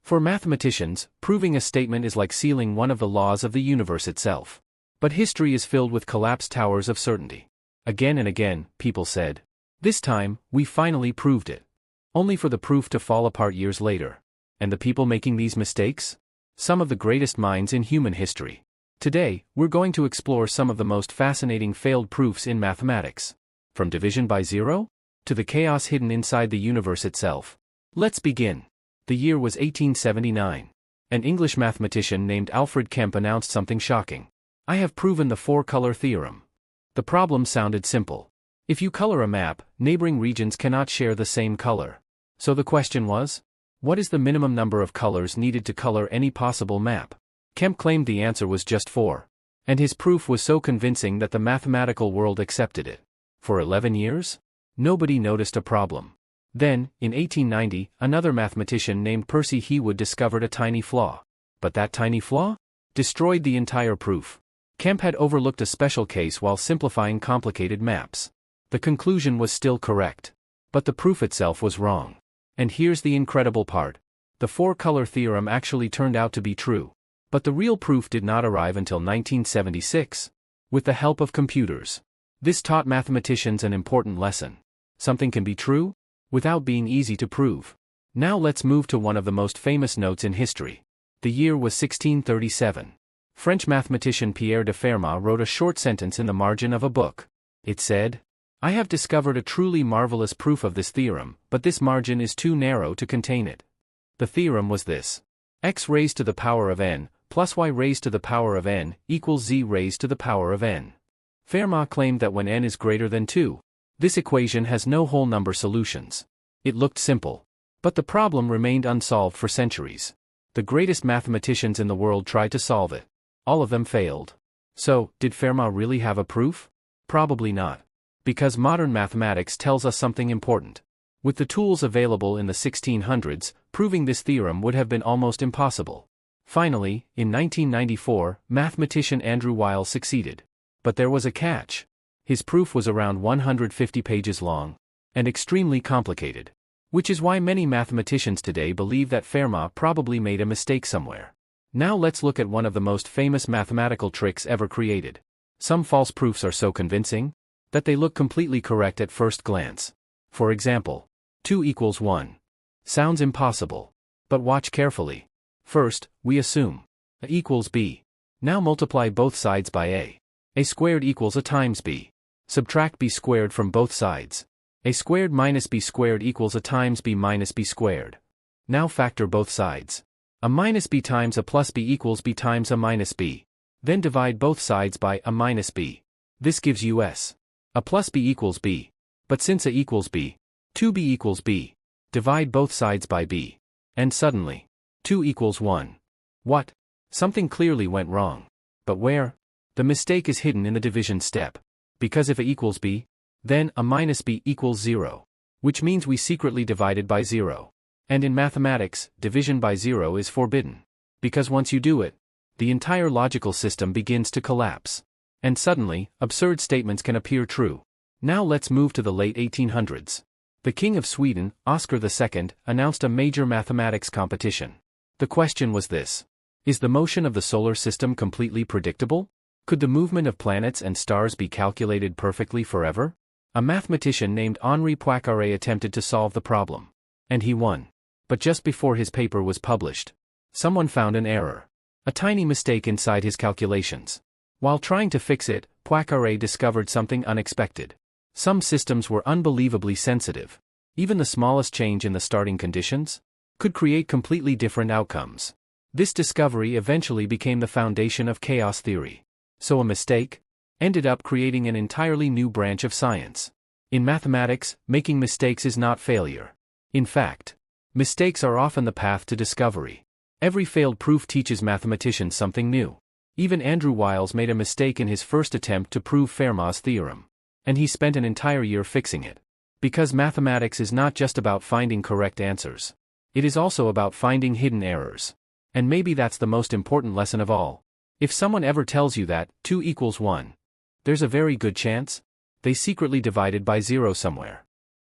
For mathematicians, proving a statement is like sealing one of the laws of the universe itself. But history is filled with collapsed towers of certainty. Again and again, people said, "This time, we finally proved it." Only for the proof to fall apart years later. And the people making these mistakes? Some of the greatest minds in human history. Today, we're going to explore some of the most fascinating failed proofs in mathematics. From division by zero? To the chaos hidden inside the universe itself. Let's begin. The year was 1879. An English mathematician named Alfred Kempe announced something shocking. "I have proven the four-color theorem." The problem sounded simple. If you color a map, neighboring regions cannot share the same color. So the question was, what is the minimum number of colors needed to color any possible map? Kempe claimed the answer was just 4. And his proof was so convincing that the mathematical world accepted it. For 11 years? Nobody noticed a problem. Then, in 1890, another mathematician named Percy Heawood discovered a tiny flaw. But that tiny flaw? Destroyed the entire proof. Kempe had overlooked a special case while simplifying complicated maps. The conclusion was still correct. But the proof itself was wrong. And here's the incredible part. The four-color theorem actually turned out to be true. But the real proof did not arrive until 1976. With the help of computers. This taught mathematicians an important lesson. Something can be true, without being easy to prove. Now let's move to one of the most famous notes in history. The year was 1637. French mathematician Pierre de Fermat wrote a short sentence in the margin of a book. It said, "I have discovered a truly marvelous proof of this theorem, but this margin is too narrow to contain it." The theorem was this. X raised to the power of n, plus y raised to the power of n, equals z raised to the power of n. Fermat claimed that when n is greater than 2, this equation has no whole number solutions. It looked simple. But the problem remained unsolved for centuries. The greatest mathematicians in the world tried to solve it. All of them failed. So, did Fermat really have a proof? Probably not. Because modern mathematics tells us something important. With the tools available in the 1600s, proving this theorem would have been almost impossible. Finally, in 1994, mathematician Henri Wiles succeeded. But there was a catch. His proof was around 150 pages long, and extremely complicated. Which is why many mathematicians today believe that Fermat probably made a mistake somewhere. Now let's look at one of the most famous mathematical tricks ever created. Some false proofs are so convincing that they look completely correct at first glance. For example, 2 equals 1. Sounds impossible. But watch carefully. First, we assume a equals b. Now multiply both sides by a. A squared equals a times b. Subtract b squared from both sides. A squared minus b squared equals a times b minus b squared. Now factor both sides. A minus b times a plus b equals b times a minus b. Then divide both sides by a minus b. This gives you s. A plus b equals b. But since a equals b, 2b equals b. Divide both sides by b. And suddenly, 2 equals 1. What? Something clearly went wrong. But where? The mistake is hidden in the division step. Because if a equals b, then a minus b equals 0. Which means we secretly divided by 0. And in mathematics, division by 0 is forbidden. Because once you do it, the entire logical system begins to collapse. And suddenly, absurd statements can appear true. Now let's move to the late 1800s. The King of Sweden, Oscar II, announced a major mathematics competition. The question was this. Is the motion of the solar system completely predictable? Could the movement of planets and stars be calculated perfectly forever? A mathematician named Henri Poincare attempted to solve the problem. And he won. But just before his paper was published, someone found an error. A tiny mistake inside his calculations. While trying to fix it, Poincare discovered something unexpected. Some systems were unbelievably sensitive. Even the smallest change in the starting conditions could create completely different outcomes. This discovery eventually became the foundation of chaos theory. So a mistake ended up creating an entirely new branch of science. In mathematics, making mistakes is not failure. In fact, mistakes are often the path to discovery. Every failed proof teaches mathematicians something new. Even Henri Wiles made a mistake in his first attempt to prove Fermat's theorem. And he spent an entire year fixing it. Because mathematics is not just about finding correct answers. It is also about finding hidden errors. And maybe that's the most important lesson of all. If someone ever tells you that 2 equals 1, there's a very good chance they secretly divided by 0 somewhere.